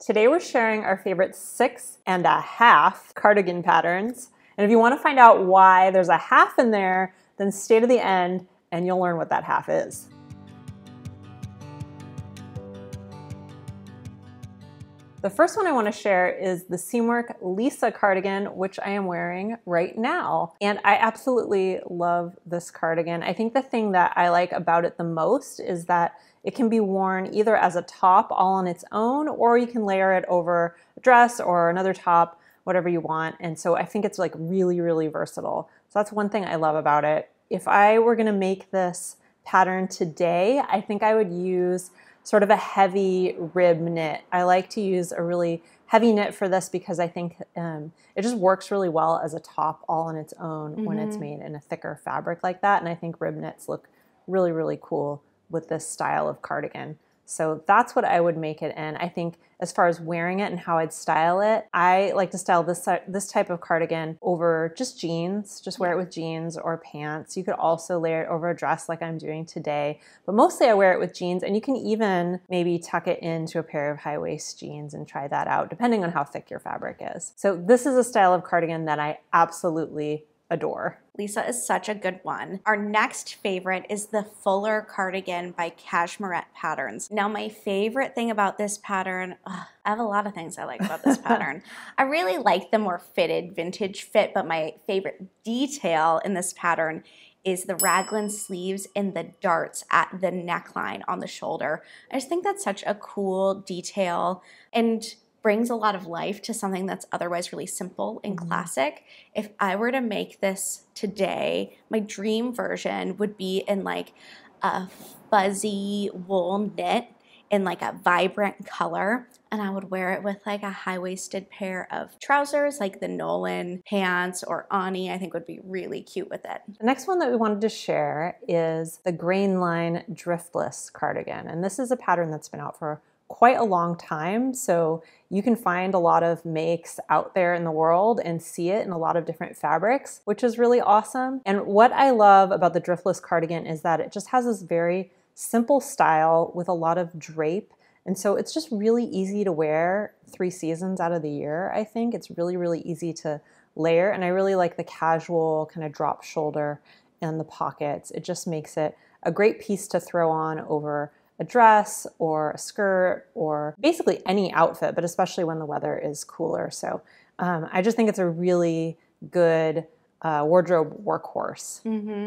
Today we're sharing our favorite 6.5 cardigan patterns. And if you want to find out why there's a half in there, then stay to the end and you'll learn what that half is. The first one I want to share is the Seamwork Lisa cardigan, which I am wearing right now. And I absolutely love this cardigan. I think the thing that I like about it the most is that it can be worn either as a top all on its own, or you can layer it over a dress or another top, whatever you want. And so I think it's like really, really versatile. So that's one thing I love about it. If I were going to make this pattern today, I think I would use sort of a heavy rib knit. I like to use a really heavy knit for this because I think it just works really well as a top all on its own when it's made in a thicker fabric like that. And I think rib knits look really, really cool with this style of cardigan. So that's what I would make it in. I think as far as wearing it and how I'd style it, I like to style this type of cardigan over just jeans, just wear it with jeans or pants. You could also layer it over a dress like I'm doing today, but mostly I wear it with jeans, and you can even maybe tuck it into a pair of high-waist jeans and try that out, depending on how thick your fabric is. So this is a style of cardigan that I absolutely adore. Lisa is such a good one. Our next favorite is the Fuller cardigan by Cashmerette Patterns. Now, my favorite thing about this pattern, I have a lot of things I like about this pattern. I really like the more fitted vintage fit, but my favorite detail in this pattern is the raglan sleeves and the darts at the neckline on the shoulder. I just think that's such a cool detail and brings a lot of life to something that's otherwise really simple and classic. If I were to make this today, my dream version would be in like a fuzzy wool knit in like a vibrant color, and I would wear it with like a high-waisted pair of trousers, like the Nolan pants or Ani. I think would be really cute with it. The next one that we wanted to share is the Grainline Driftless cardigan, and this is a pattern that's been out for quite a long time, so you can find a lot of makes out there in the world and see it in a lot of different fabrics, which is really awesome. And what I love about the Driftless cardigan is that it just has this very simple style with a lot of drape, and so it's just really easy to wear 3 seasons out of the year. I think it's really, really easy to layer, and I really like the casual kind of drop shoulder and the pockets. It just makes it a great piece to throw on over a dress or a skirt or basically any outfit, but especially when the weather is cooler. So I just think it's a really good wardrobe workhorse,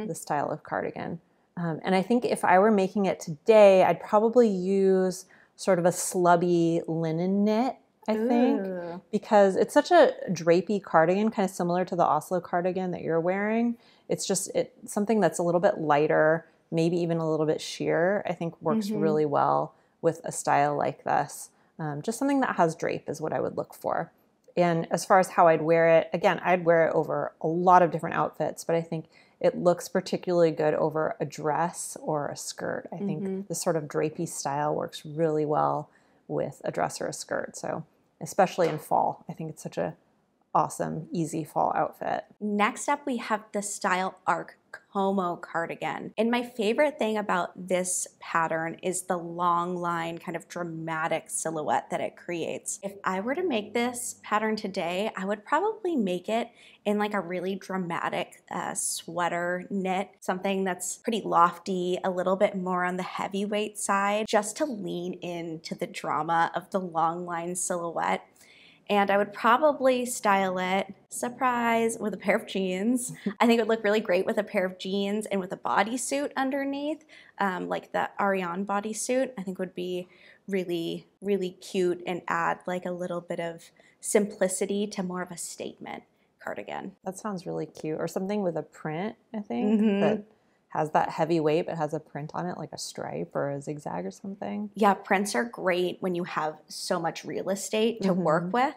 this style of cardigan. And I think if I were making it today, I'd probably use sort of a slubby linen knit, I think, because it's such a drapey cardigan, kind of similar to the Oslo cardigan that you're wearing. It's just something that's a little bit lighter, maybe even a little bit sheer, I think works really well with a style like this. Just something that has drape is what I would look for. And as far as how I'd wear it, again, I'd wear it over a lot of different outfits, but I think it looks particularly good over a dress or a skirt. I think this sort of drapey style works really well with a dress or a skirt. So especially in fall, I think it's such a awesome, easy fall outfit. Next up, we have the Style Arc Como cardigan. And my favorite thing about this pattern is the long line kind of dramatic silhouette that it creates. If I were to make this pattern today, I would probably make it in like a really dramatic sweater knit, something that's pretty lofty, a little bit more on the heavyweight side, just to lean into the drama of the long line silhouette. And I would probably style it, surprise, with a pair of jeans. I think it would look really great with a pair of jeans and with a bodysuit underneath, like the Ariane bodysuit. I think would be really, really cute and add like a little bit of simplicity to more of a statement cardigan. That sounds really cute. Or something with a print, I think, that has that heavy weight but has a print on it, like a stripe or a zigzag or something. Yeah, prints are great when you have so much real estate to work with.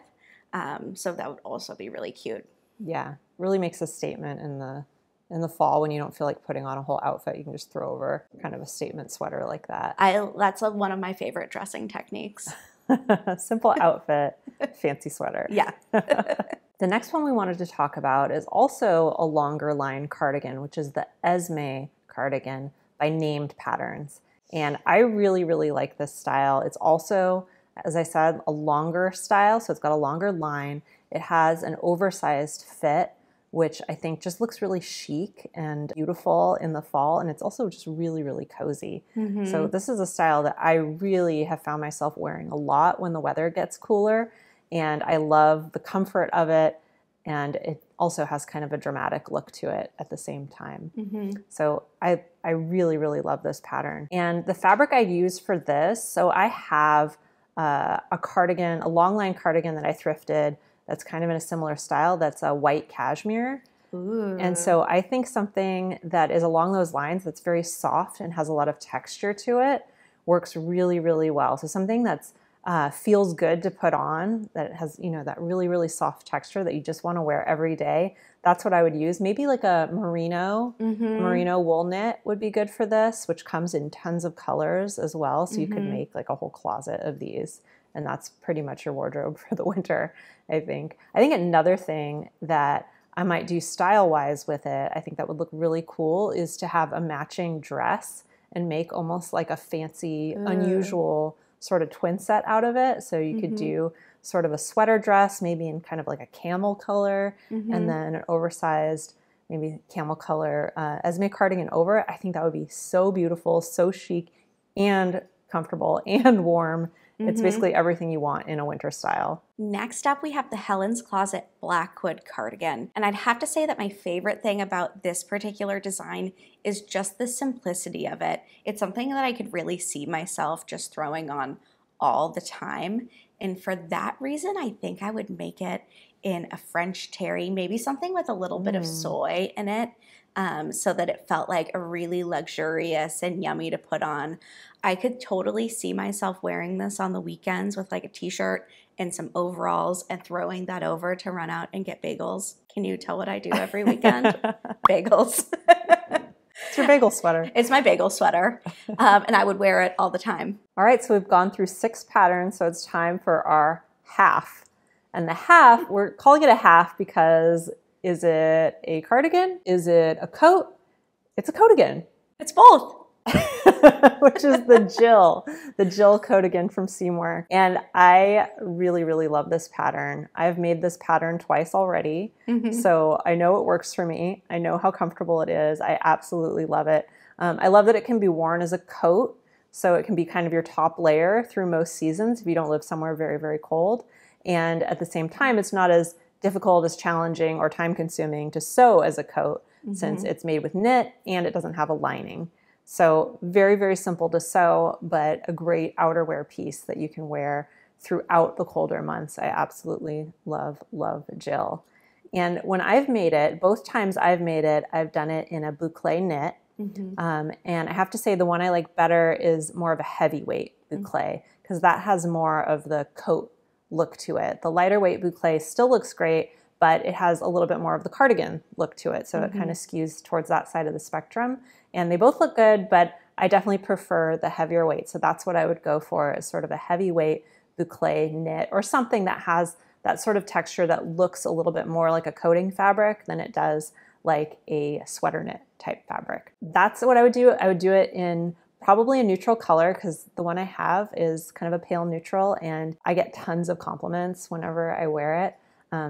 So that would also be really cute. Yeah, really makes a statement in the fall when you don't feel like putting on a whole outfit. You can just throw over kind of a statement sweater like that. That's one of my favorite dressing techniques. Simple outfit, fancy sweater. Yeah. The next one we wanted to talk about is also a longer line cardigan, which is the Esme cardigan by Named Patterns. And I really, really like this style. It's also as I said, a longer style, so it's got a longer line. It has an oversized fit, which I think just looks really chic and beautiful in the fall, and it's also just really, really cozy. So this is a style that I really have found myself wearing a lot when the weather gets cooler, and I love the comfort of it, and it also has kind of a dramatic look to it at the same time. So I really, really love this pattern. And the fabric I use for this, so I have a cardigan, a long line cardigan that I thrifted that's kind of in a similar style. That's a white cashmere. Ooh. And so I think something that is along those lines that's very soft and has a lot of texture to it works really, really well. So something that's feels good to put on, that has, you know, that really, really soft texture that you just want to wear every day. That's what I would use. Maybe like a merino wool knit would be good for this, which comes in tons of colors as well. So you could make like a whole closet of these. And that's pretty much your wardrobe for the winter, I think. I think another thing that I might do style-wise with it, I think that would look really cool, is to have a matching dress and make almost like a fancy, unusual sort of twin set out of it. So you could do sort of a sweater dress, maybe in kind of like a camel color, and then an oversized, maybe camel color Esme cardigan over it. I think that would be so beautiful, so chic, and comfortable, and warm. It's basically everything you want in a winter style. Next up, we have the Helen's Closet Blackwood cardigan. And I'd have to say that my favorite thing about this particular design is just the simplicity of it. It's something that I could really see myself just throwing on all the time. And for that reason, I think I would make it in a French terry, maybe something with a little bit of soy in it, so that it felt like a really luxurious and yummy to put on. I could totally see myself wearing this on the weekends with like a t-shirt and some overalls and throwing that over to run out and get bagels. Can you tell what I do every weekend? Bagels. It's your bagel sweater. It's my bagel sweater, and I would wear it all the time. All right, so we've gone through 6 patterns, so it's time for our half. And the half, we're calling it a half because is it a cardigan? Is it a coat? It's a coatigan. It's both. Which is the Jill coatigan from Seamwork. And I really, really love this pattern. I've made this pattern twice already, so I know it works for me. I know how comfortable it is. I absolutely love it. I love that it can be worn as a coat, so it can be kind of your top layer through most seasons if you don't live somewhere very, very cold. And at the same time, it's not as difficult, as challenging, or time-consuming to sew as a coat, since it's made with knit and it doesn't have a lining. So very, very simple to sew, but a great outerwear piece that you can wear throughout the colder months. I absolutely love, love Jill. And when I've made it, both times I've made it, I've done it in a boucle knit. And I have to say the one I like better is more of a heavyweight boucle, because that has more of the coat look to it. The lighter weight boucle still looks great, but it has a little bit more of the cardigan look to it. So it kind of skews towards that side of the spectrum. And they both look good, but I definitely prefer the heavier weight. So that's what I would go for, is sort of a heavyweight boucle knit, or something that has that sort of texture that looks a little bit more like a coating fabric than it does like a sweater knit type fabric. That's what I would do. I would do it in probably a neutral color, because the one I have is kind of a pale neutral, and I get tons of compliments whenever I wear it.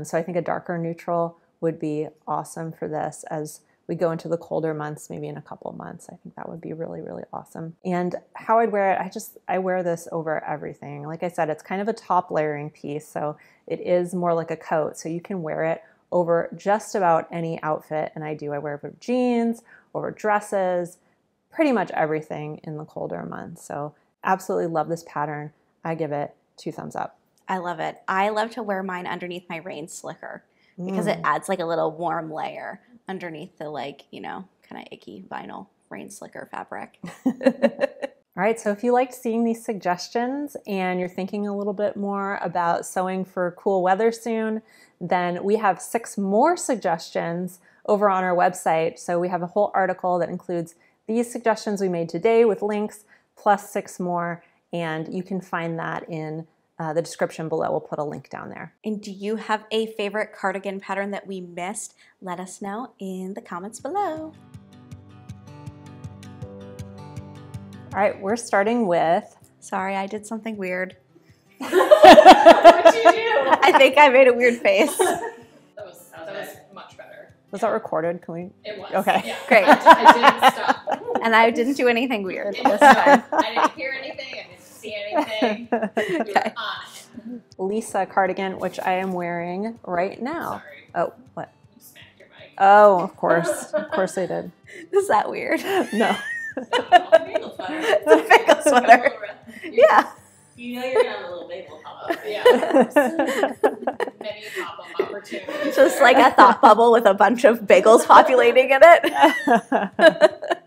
So I think a darker neutral would be awesome for this as we go into the colder months, maybe in a couple months. I think that would be really, really awesome. And how I'd wear it, I wear this over everything. Like I said, it's kind of a top layering piece, so it is more like a coat. So you can wear it over just about any outfit, and I wear it over jeans, over dresses, pretty much everything in the colder months. So absolutely love this pattern. I give it 2 thumbs up. I love it. I love to wear mine underneath my rain slicker because it adds like a little warm layer underneath the, like, you know, kind of icky vinyl rain slicker fabric. All right, so if you liked seeing these suggestions and you're thinking a little bit more about sewing for cool weather soon, then we have 6 more suggestions over on our website. So we have a whole article that includes these suggestions we made today with links, plus 6 more, and you can find that in the description below. We'll put a link down there. And do you have a favorite cardigan pattern that we missed? Let us know in the comments below. All right, we're starting with... Sorry, I did something weird. What'd you do? I think I made a weird face. That was much better. Was that recorded? Can we? It was. Okay. Yeah. Great. I didn't stop. And I didn't do anything weird It was this time. fun. I didn't hear anything. I didn't see anything. We were on it. Lisa cardigan, which I am wearing right now. Sorry. Oh, what? You smacked your mic. Oh, of course. Of course I did. Is that weird? No. Bagel sweater. It's a bagel sweater. Yeah. You know you're gonna have a little bagel pop up. Yeah, of course. Many pop-up opportunities. Just like a thought bubble with a bunch of bagels populating in it.